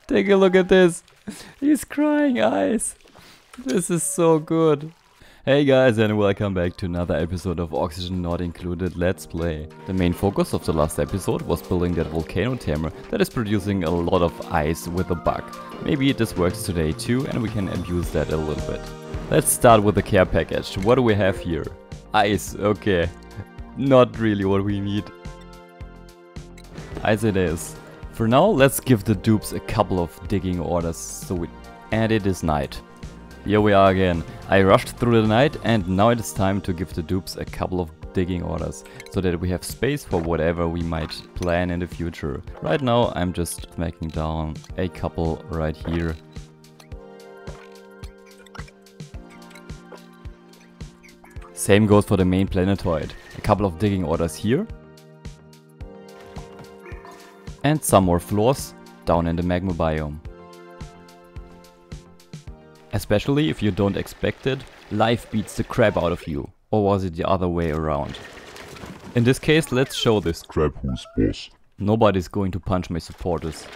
Take a look at this. He's crying eyes. This is so good. Hey guys, and welcome back to another episode of Oxygen Not Included Let's Play. The main focus of the last episode was building that volcano tamer that is producing a lot of ice with a bug. Maybe this works today too and we can abuse that a little bit. Let's start with the care package. What do we have here? Ice, okay. Not really what we need. Ice it is. For now, let's give the dupes a couple of digging orders. And it is night. Here we are again. I rushed through the night and now it is time to give the dupes a couple of digging orders, so that we have space for whatever we might plan in the future. Right now I'm just smacking down a couple right here. Same goes for the main planetoid. A couple of digging orders here. And some more floors down in the magma biome. Especially if you don't expect it, life beats the crap out of you. Or was it the other way around? In this case, let's show this crap who's boss. Nobody's going to punch my supporters.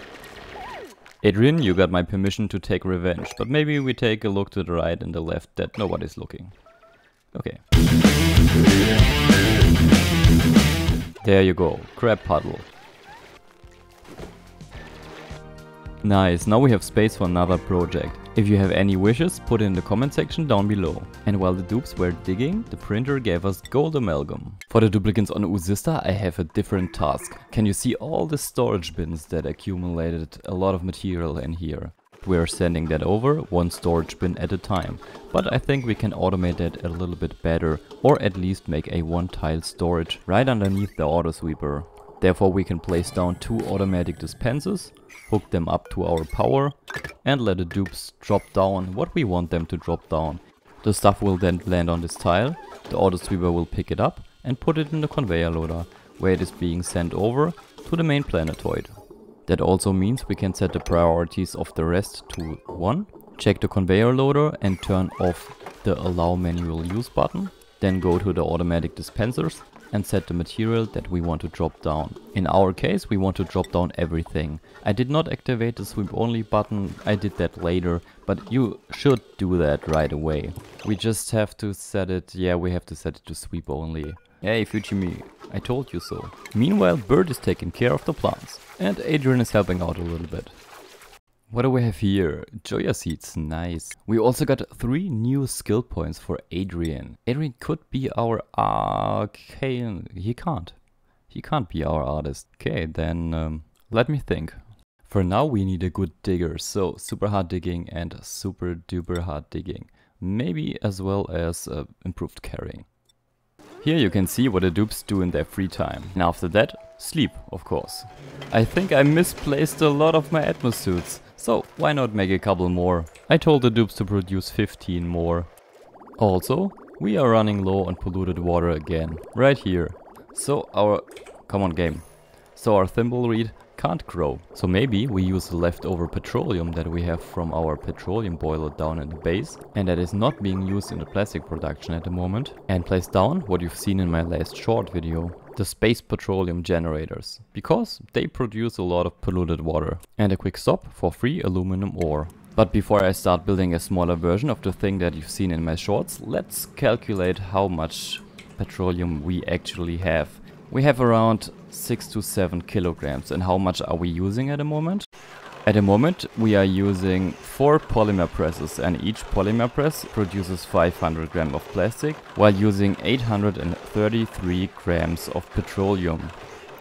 Adrian, you got my permission to take revenge, but maybe we take a look to the right and the left that nobody's looking. Okay. There you go, crab puddle. Nice, now we have space for another project. If you have any wishes, put it in the comment section down below. And while the dupes were digging, the printer gave us gold amalgam. For the duplicates on Uzista, I have a different task. Can you see all the storage bins that accumulated a lot of material in here? We are sending that over, one storage bin at a time. But I think we can automate that a little bit better, or at least make a one-tile storage right underneath the autosweeper. Therefore we can place down two automatic dispensers, hook them up to our power and let the dupes drop down what we want them to drop down. The stuff will then land on this tile, the autosweeper will pick it up and put it in the conveyor loader, where it is being sent over to the main planetoid. That also means we can set the priorities of the rest to 1, check the conveyor loader and turn off the allow manual use button, then go to the automatic dispensers and set the material that we want to drop down. In our case, we want to drop down everything. I did not activate the sweep only button, I did that later, but you should do that right away. We just have to set it, we have to set it to sweep only. Hey Fujimi, I told you so. Meanwhile, Bird is taking care of the plants, and Adrian is helping out a little bit. What do we have here? Joya seeds, nice. We also got 3 new skill points for Adrian. Adrian could be our okay, he can't. He can't be our artist. Okay, then let me think. For now we need a good digger, so super hard digging and super duper hard digging. Maybe as well as improved carrying. Here you can see what the dupes do in their free time. And after that, sleep, of course. I think I misplaced a lot of my atmosuits. So why not make a couple more? I told the dupes to produce 15 more. Also, we are running low on polluted water again, right here. So come on game. So our thimble reed can't grow. So maybe we use the leftover petroleum that we have from our petroleum boiler down in the base, and that is not being used in the plastic production at the moment, and place down what you've seen in my last short video. The space petroleum generators, because they produce a lot of polluted water. And a quick stop for free aluminum ore. But before I start building a smaller version of the thing that you've seen in my shorts, let's calculate how much petroleum we actually have. We have around 6 to 7 kilograms, and how much are we using at the moment? At the moment we are using 4 polymer presses, and each polymer press produces 500 grams of plastic while using 833 grams of petroleum.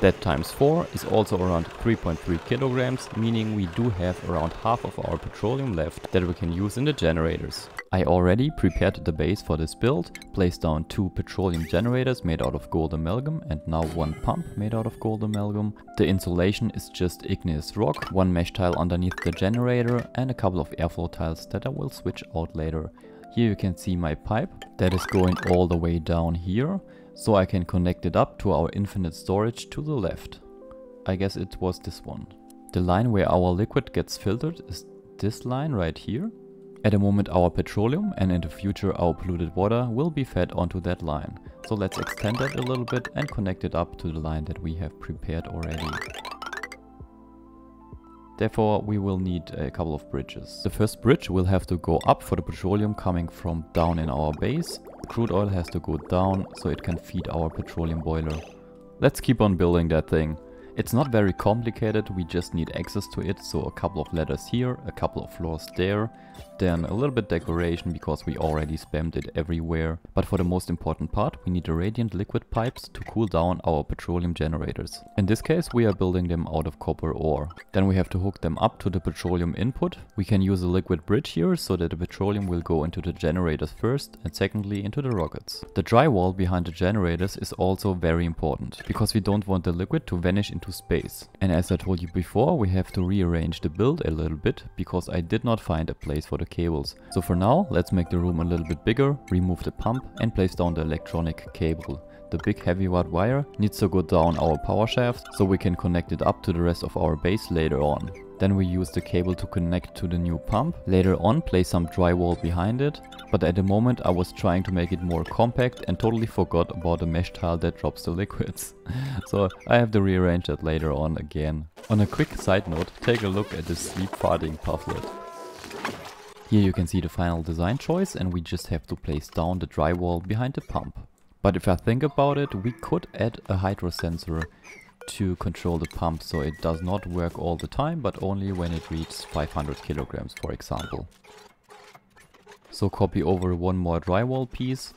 That times 4 is also around 3.3 kilograms, meaning we do have around half of our petroleum left that we can use in the generators. I already prepared the base for this build, placed down 2 petroleum generators made out of gold amalgam and now 1 pump made out of gold amalgam. The insulation is just igneous rock, 1 mesh tile underneath the generator and a couple of airflow tiles that I will switch out later. Here you can see my pipe that is going all the way down here, so I can connect it up to our infinite storage to the left. I guess it was this one. The line where our liquid gets filtered is this line right here. At the moment our petroleum and in the future our polluted water will be fed onto that line. So let's extend that a little bit and connect it up to the line that we have prepared already. Therefore, we will need a couple of bridges. The first bridge will have to go up for the petroleum coming from down in our base. Crude oil has to go down so it can feed our petroleum boiler. Let's keep on building that thing. It's not very complicated, we just need access to it, so a couple of ladders here, a couple of floors there, then a little bit decoration because we already spammed it everywhere. But for the most important part, we need the radiant liquid pipes to cool down our petroleum generators. In this case, we are building them out of copper ore. Then we have to hook them up to the petroleum input. We can use a liquid bridge here so that the petroleum will go into the generators first and secondly into the rockets. The drywall behind the generators is also very important because we don't want the liquid to vanish into space. And as I told you before, we have to rearrange the build a little bit because I did not find a place for the cables. So for now, let's make the room a little bit bigger, remove the pump and place down the electronic cable. The big heavy watt wire needs to go down our power shaft so we can connect it up to the rest of our base later on. Then we use the cable to connect to the new pump. Later on, place some drywall behind it. But at the moment I was trying to make it more compact and totally forgot about the mesh tile that drops the liquids. So I have to rearrange that later on again. On a quick side note, take a look at this sleep farting pufflet. Here you can see the final design choice and we just have to place down the drywall behind the pump. But if I think about it, we could add a hydro sensor to control the pump so it does not work all the time but only when it reaches 500 kilograms, for example. So copy over one more drywall piece,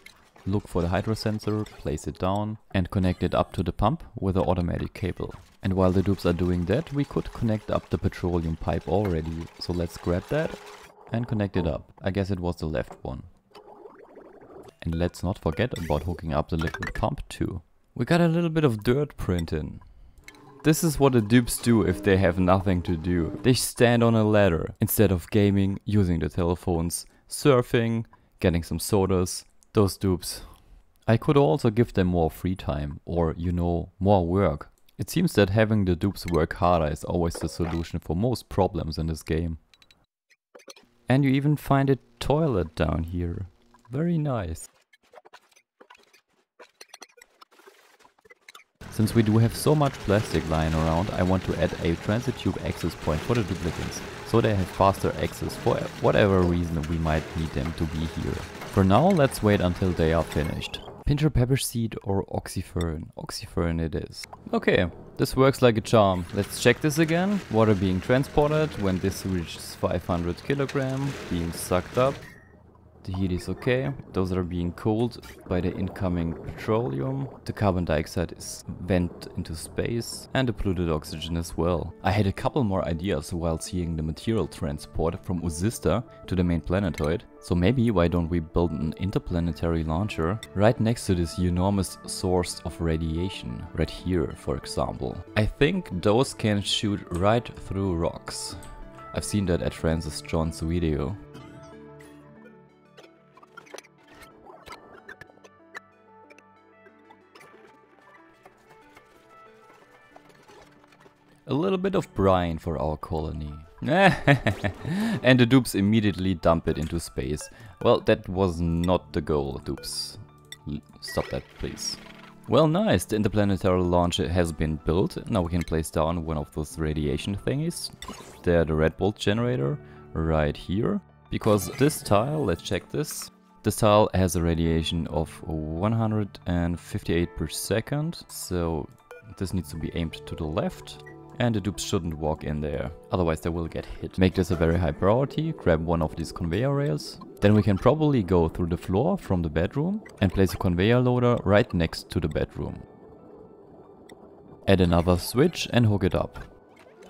look for the hydro sensor, place it down and connect it up to the pump with an automatic cable. And while the dupes are doing that, we could connect up the petroleum pipe already. So let's grab that and connect it up. I guess it was the left one. And let's not forget about hooking up the liquid pump too. We got a little bit of dirt print in. This is what the dupes do if they have nothing to do. They stand on a ladder instead of gaming, using the telephones, surfing, getting some sodas. Those dupes. I could also give them more free time or, you know, more work. It seems that having the dupes work harder is always the solution for most problems in this game. And you even find a toilet down here. Very nice. Since we do have so much plastic lying around, I want to add a transit tube access point for the duplicants, so they have faster access for whatever reason we might need them to be here. For now, let's wait until they are finished. Pincher pepper seed or oxyfern? Oxyfern it is. Okay, this works like a charm. Let's check this again. Water being transported when this reaches 500 kilogram, being sucked up. The heat is okay, those are being cooled by the incoming petroleum, the carbon dioxide is vent into space and the polluted oxygen as well. I had a couple more ideas while seeing the material transport from Usista to the main planetoid, so maybe why don't we build an interplanetary launcher right next to this enormous source of radiation, right here for example. I think those can shoot right through rocks. I've seen that at Francis John's video. A little bit of brine for our colony. And the dupes immediately dump it into space. Well, that was not the goal, dupes. Stop that, please. Well, nice. The interplanetary launcher has been built. Now we can place down one of those radiation thingies. There, the red bolt generator right here. Because this tile, let's check this. This tile has a radiation of 158 per second. So this needs to be aimed to the left. And the dupes shouldn't walk in there, otherwise they will get hit. Make this a very high priority, grab one of these conveyor rails. Then we can probably go through the floor from the bedroom and place a conveyor loader right next to the bedroom. Add another switch and hook it up.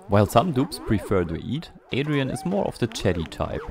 While some dupes prefer to eat, Adrian is more of the chatty type.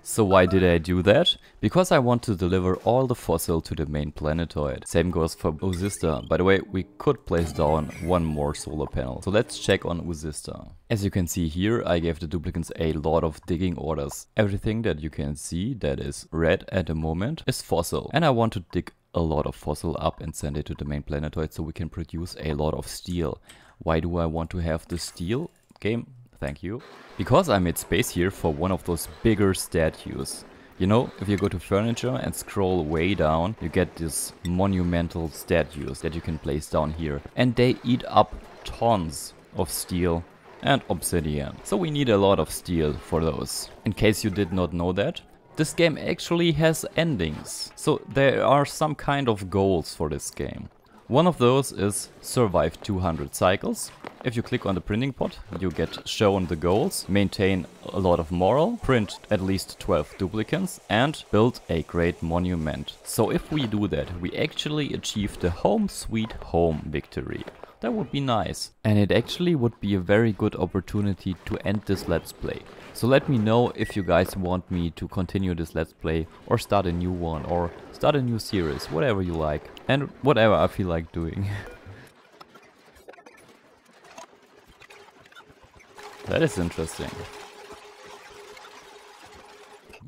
So why did I do that? Because I want to deliver all the fossil to the main planetoid. Same goes for Usista. By the way, we could place down one more solar panel. So let's check on Usista. As you can see here, I gave the duplicants a lot of digging orders. Everything that you can see that is red at the moment is fossil. And I want to dig a lot of fossil up and send it to the main planetoid so we can produce a lot of steel. Why do I want to have the steel? Game, thank you. Because I made space here for one of those bigger statues. You know, if you go to furniture and scroll way down, you get these monumental statues that you can place down here. And they eat up tons of steel. and obsidian. So we need a lot of steel for those. In case you did not know that, this game actually has endings. So there are some kind of goals for this game. One of those is survive 200 cycles. If you click on the printing pot, you get shown the goals, maintain a lot of moral, print at least 12 duplicates and build a great monument. So if we do that, we actually achieve the home sweet home victory. That would be nice. And it actually would be a very good opportunity to end this let's play. So let me know if you guys want me to continue this let's play or start a new one or start a new series, whatever you like. And whatever I feel like doing. That is interesting.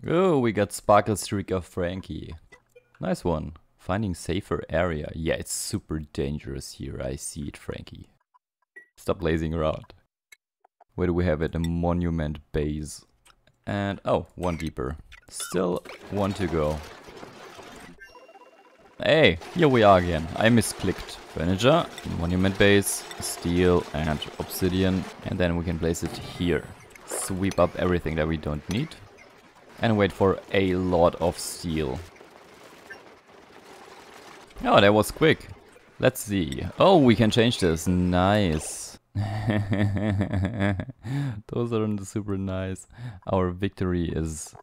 Oh, we got Sparkle Streaker Frankie. Nice one. Finding safer area. Yeah, it's super dangerous here. I see it, Frankie. Stop lazing around. Where do we have it? A monument base. And oh, one deeper. Still one to go. Hey, here we are again. I misclicked. Furniture, monument base, steel and obsidian. And then we can place it here. Sweep up everything that we don't need. And wait for a lot of steel. Oh, that was quick. Let's see. Oh, we can change this. Nice. Those are super nice. Our victory is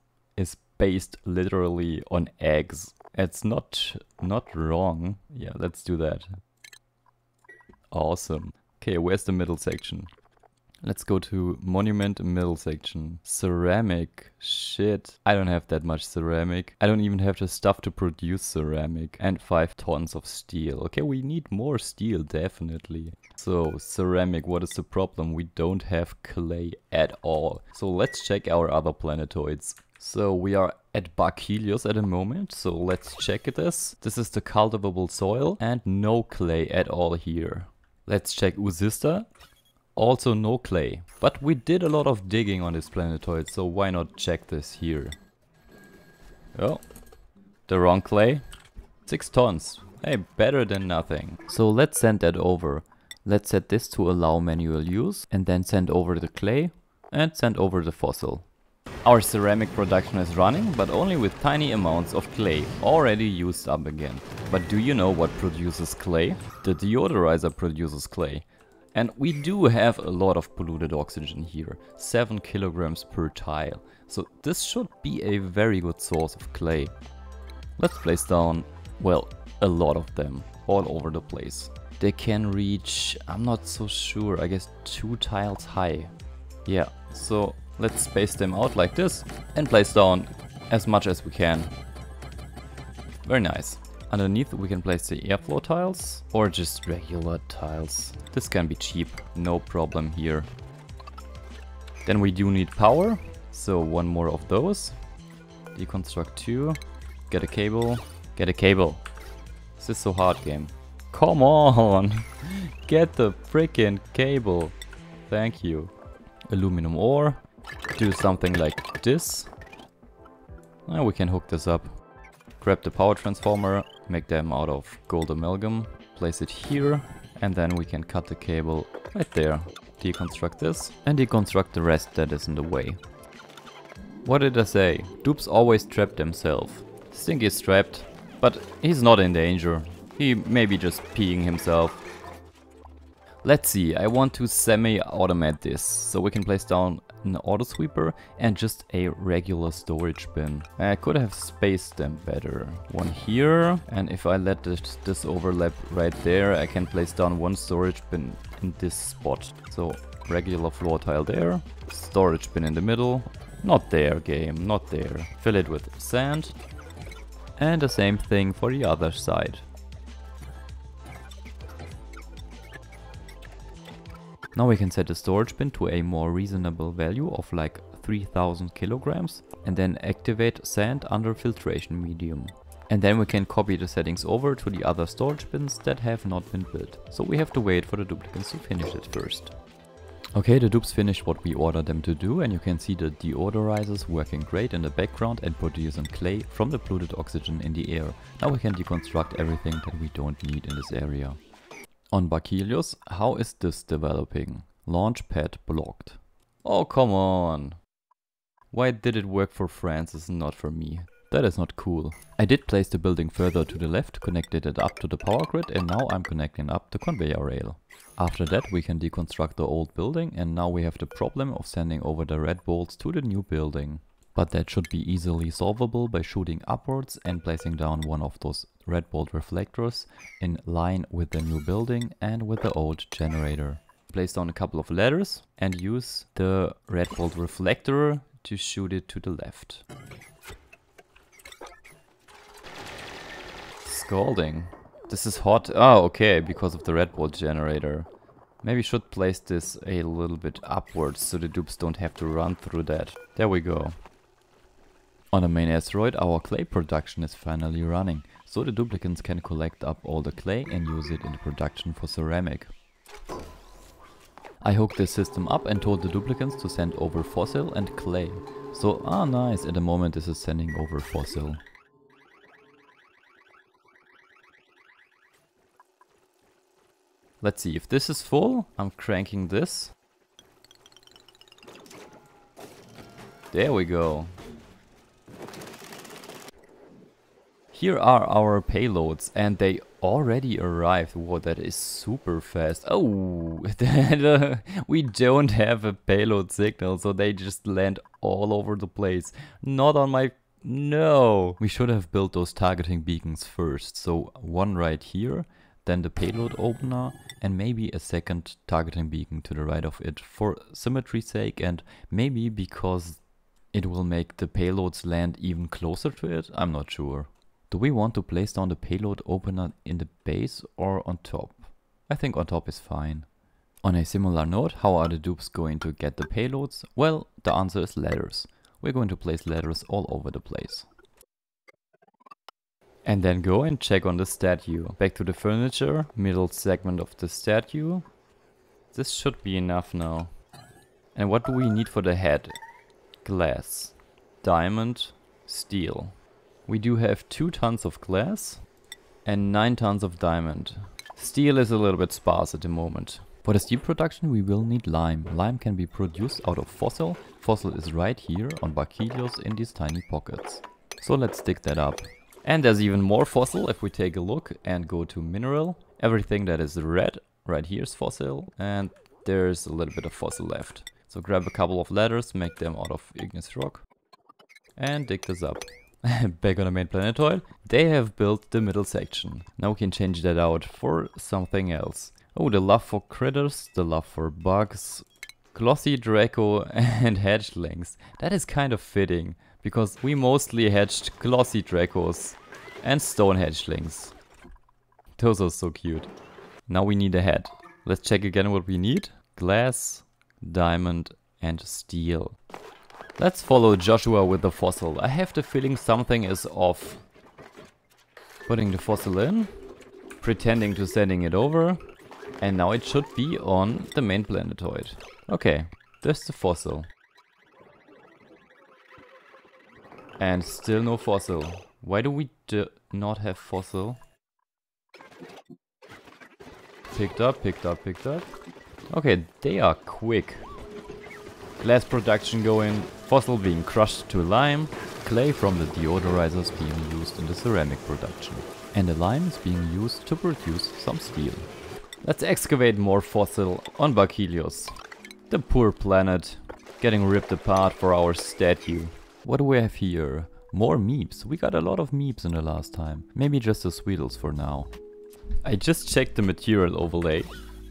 based literally on eggs. It's not wrong. Yeah, let's do that. Awesome. Okay, where's the middle section? Let's go to monument middle section. Ceramic. Shit. I don't have that much ceramic. I don't even have the stuff to produce ceramic. And 5 tons of steel. Okay, we need more steel, definitely. So, ceramic, what is the problem? We don't have clay at all. So let's check our other planetoids. So we are at Barkelius at the moment, so let's check this. This is the cultivable soil and no clay at all here. Let's check Usista. Also no clay. But we did a lot of digging on this planetoid, so why not check this here? Oh, the wrong clay. 6 tons. Hey, better than nothing. So let's send that over. Let's set this to allow manual use and then send over the clay and send over the fossil. Our ceramic production is running, but only with tiny amounts of clay, already used up again. But do you know what produces clay? The deodorizer produces clay. And we do have a lot of polluted oxygen here, 7 kilograms per tile. So this should be a very good source of clay. Let's place down, well, a lot of them, all over the place. They can reach, I'm not so sure, I guess 2 tiles high. Yeah, so let's space them out like this and place down as much as we can. Very nice. Underneath we can place the airflow tiles or just regular tiles. This can be cheap, no problem here. Then we do need power, so 1 more of those. Deconstruct 2, get a cable, get a cable. This is so hard, game. Come on, get the freaking cable. Thank you. Aluminum ore. Do something like this. Now we can hook this up. Grab the power transformer, make them out of gold amalgam, place it here, and then we can cut the cable right there. Deconstruct this and deconstruct the rest that is in the way. What did I say? Dupes always trap themselves. Stinky's trapped, but he's not in danger. He may be just peeing himself. Let's see, I want to semi-automate this, so we can place down an auto sweeper and just a regular storage bin. I could have spaced them better. One here, and if I let this overlap right there, I can place down 1 storage bin in this spot. So regular floor tile there, storage bin in the middle. Not there, game, not there. Fill it with sand. And the same thing for the other side. Now we can set the storage bin to a more reasonable value of like 3000 kilograms and then activate sand under filtration medium. And then we can copy the settings over to the other storage bins that have not been built. So we have to wait for the duplicates to finish it first. Okay, the dupes finished what we ordered them to do, and you can see the deodorizers working great in the background and producing clay from the polluted oxygen in the air. Now we can deconstruct everything that we don't need in this area. On Barkelius, how is this developing? Launch pad blocked. Oh, come on. Why did it work for Francis and not for me? That is not cool. I did place the building further to the left, connected it up to the power grid, and now I'm connecting up the conveyor rail. After that we can deconstruct the old building, and now we have the problem of sending over the red bolts to the new building. But that should be easily solvable by shooting upwards and placing down one of those red bolt reflectors in line with the new building and with the old generator. Place down a couple of ladders and use the red bolt reflector to shoot it to the left. Scalding. This is hot. Oh, okay, because of the red bolt generator. Maybe should place this a little bit upwards so the dupes don't have to run through that. There we go. On the main asteroid, our clay production is finally running, so the duplicants can collect up all the clay and use it in the production for ceramic. I hooked this system up and told the duplicants to send over fossil and clay. So, nice, at the moment this is sending over fossil. Let's see, if this is full, I'm cranking this. There we go. Here are our payloads and they already arrived. Whoa, that is super fast. Oh, we don't have a payload signal, so they just land all over the place. Not on my... No! We should have built those targeting beacons first. So one right here, then the payload opener, and maybe a second targeting beacon to the right of it for symmetry's sake, and maybe because it will make the payloads land even closer to it. I'm not sure. Do we want to place down the payload opener in the base or on top? I think on top is fine. On a similar note, how are the dupes going to get the payloads? Well, the answer is ladders. We're going to place ladders all over the place. And then go and check on the statue. Back to the furniture, middle segment of the statue. This should be enough now. And what do we need for the head? Glass, diamond, steel. We do have 2 tons of glass and 9 tons of diamond. Steel is a little bit sparse at the moment. For the steel production we will need lime. Lime can be produced out of fossil. Fossil is right here on Barkilios in these tiny pockets. So let's dig that up. And there's even more fossil if we take a look and go to mineral. Everything that is red right here is fossil, and there's a little bit of fossil left. So grab a couple of ladders, make them out of igneous rock and dig this up. Back on the main planetoid, they have built the middle section. Now we can change that out for something else. Oh, the love for critters, the love for bugs, glossy Draco and hatchlings. That is kind of fitting, because we mostly hatched glossy Dracos and stone hatchlings. Those are so cute. Now we need a head. Let's check again what we need. Glass, diamond and steel. Let's follow Joshua with the fossil. I have the feeling something is off. Putting the fossil in, pretending to sending it over, and now it should be on the main planetoid. Okay, there's the fossil. And still no fossil. Why do we not have fossil? Picked up, picked up, picked up. Okay, they are quick. Glass production going, fossil being crushed to lime, clay from the deodorizers being used in the ceramic production. And the lime is being used to produce some steel. Let's excavate more fossil on Barkilios. The poor planet, getting ripped apart for our statue. What do we have here? More meeps. We got a lot of meeps in the last time. Maybe just the Sweetles for now. I just checked the material overlay.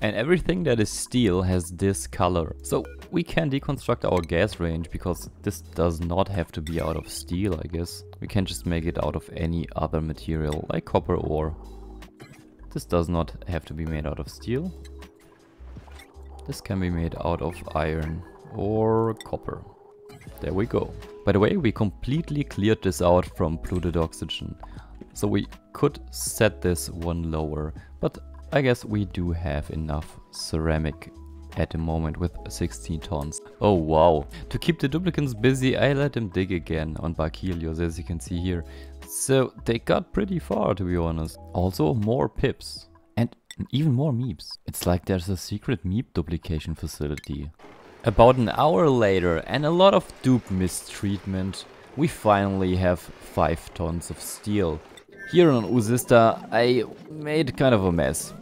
And everything that is steel has this color. So we can deconstruct our gas range because this does not have to be out of steel, I guess. We can just make it out of any other material like copper ore. This does not have to be made out of steel. This can be made out of iron or copper. There we go. By the way, we completely cleared this out from polluted oxygen. So we could set this one lower, but I guess we do have enough ceramic at the moment with 16 tons. Oh wow. To keep the duplicants busy, I let them dig again on Barkilios, as you can see here. So they got pretty far, to be honest. Also more pips. And And even more meeps. It's like there's a secret meep duplication facility. About an hour later and a lot of dupe mistreatment, we finally have 5 tons of steel. Here on Uzista I made kind of a mess.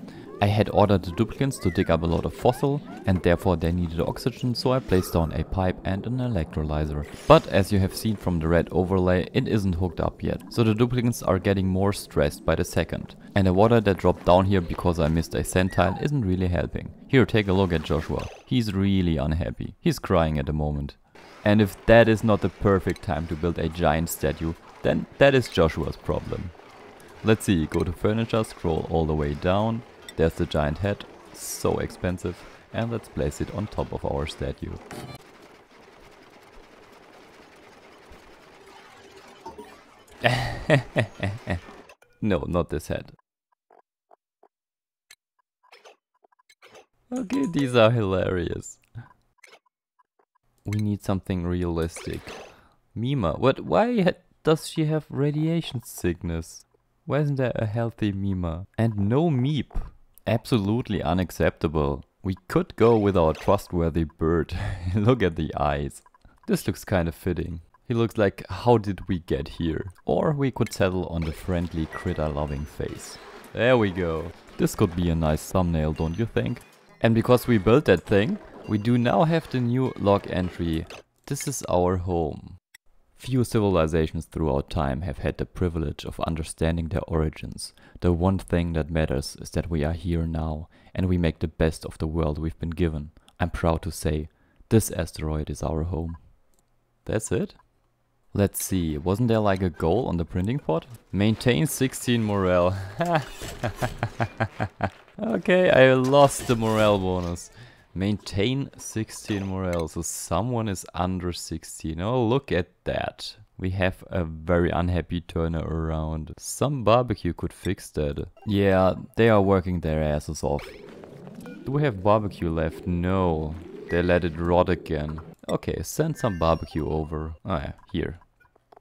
I had ordered the duplicants to dig up a lot of fossil and therefore they needed oxygen, so I placed down a pipe and an electrolyzer. But as you have seen from the red overlay, it isn't hooked up yet, so the duplicants are getting more stressed by the second. And the water that dropped down here because I missed a sand tile isn't really helping. Here, take a look at Joshua. He's really unhappy. He's crying at the moment. And if that is not the perfect time to build a giant statue, then that is Joshua's problem. Let's see, go to furniture, scroll all the way down. There's the giant head, so expensive, and let's place it on top of our statue. No, not this head. Okay, these are hilarious. We need something realistic. Mima, why does she have radiation sickness? Why isn't there a healthy Mima? And no meep. Absolutely unacceptable. We could go with our trustworthy bird. Look at the eyes. This looks kind of fitting. He looks like, how did we get here? Or we could settle on the friendly critter loving face. There we go. This could be a nice thumbnail, don't you think? And because we built that thing, we do now have the new log entry. This is our home. Few civilizations throughout time have had the privilege of understanding their origins. The one thing that matters is that we are here now, and we make the best of the world we've been given. I'm proud to say, this asteroid is our home. That's it? Let's see, wasn't there like a goal on the printing pod? Maintain 16 morale. Okay, I lost the morale bonus. Maintain 16 morale, so someone is under 16. Oh, look at that. We have a very unhappy turner around. Some barbecue could fix that. Yeah, they are working their asses off. Do we have barbecue left? No. They let it rot again. Okay, send some barbecue over. Oh yeah, here.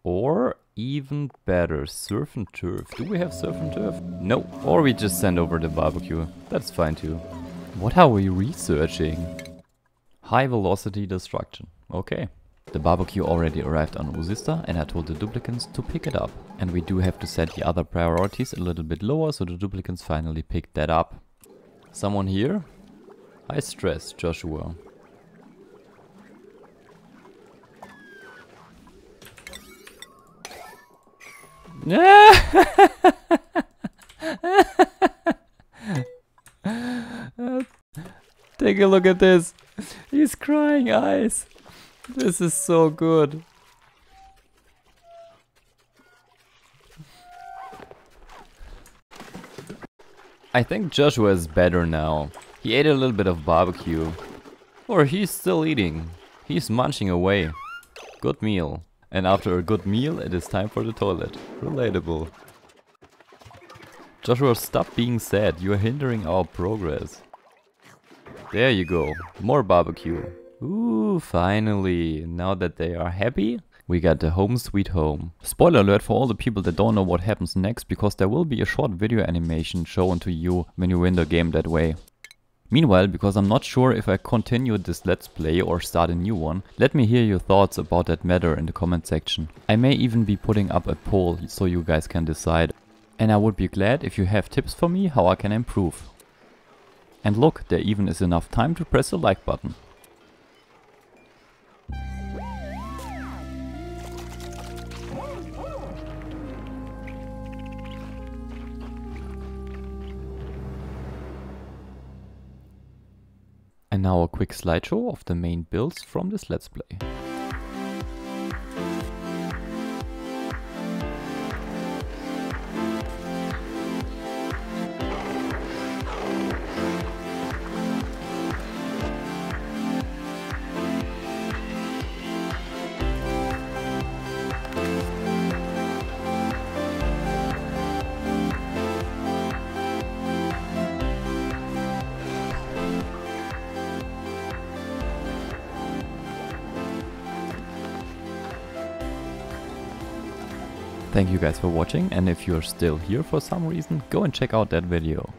Or even better, surf and turf. Do we have surf and turf? No. Or we just send over the barbecue. That's fine too. What are we researching? High velocity destruction. Okay. The barbecue already arrived on Uzista and I told the duplicants to pick it up. And we do have to set the other priorities a little bit lower, so the duplicants finally picked that up. Someone here? High stress, Joshua. Take a look at this. He's crying eyes. This is so good. I think Joshua is better now. He ate a little bit of barbecue. Or he's still eating. He's munching away. Good meal. And after a good meal, it is time for the toilet. Relatable. Joshua, stop being sad. You are hindering our progress. There you go. More barbecue. Ooh, finally. Now that they are happy, we got the home sweet home. Spoiler alert for all the people that don't know what happens next, because there will be a short video animation shown to you when you win the game that way. Meanwhile, because I'm not sure if I continue this let's play or start a new one, let me hear your thoughts about that matter in the comment section. I may even be putting up a poll so you guys can decide. And I would be glad if you have tips for me how I can improve. And look, there even is enough time to press the like button. And now a quick slideshow of the main builds from this let's play. Thank you guys for watching, and if you're still here for some reason, go and check out that video.